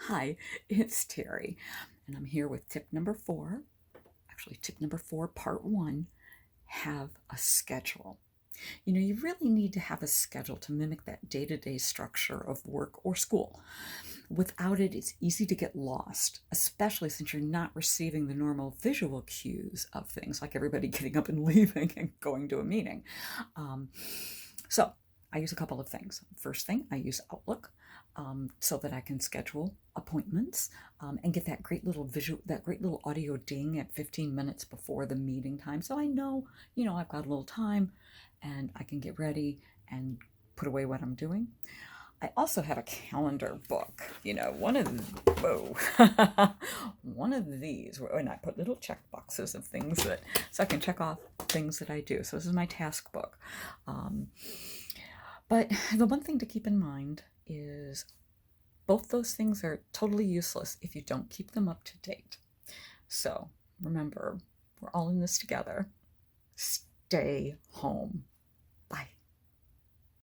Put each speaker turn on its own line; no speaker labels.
Hi, it's Terry, and I'm here with tip number four. Actually, tip number four, part one, have a schedule. You really need to have a schedule to mimic that day to day structure of work or school. Without it, it's easy to get lost, especially since you're not receiving the normal visual cues of things like everybody getting up and leaving and going to a meeting. Um, so, I use a couple of things. First thing, I use Outlook so that I can schedule appointments and get that great little audio ding at 15 minutes before the meeting time. So I know, I've got a little time and I can get ready and put away what I'm doing. I also have a calendar book, whoa, one of these, and I put little check boxes of so I can check off things that I do. So this is my task book. But the one thing to keep in mind is both those things are totally useless if you don't keep them up to date. So remember, we're all in this together. Stay home.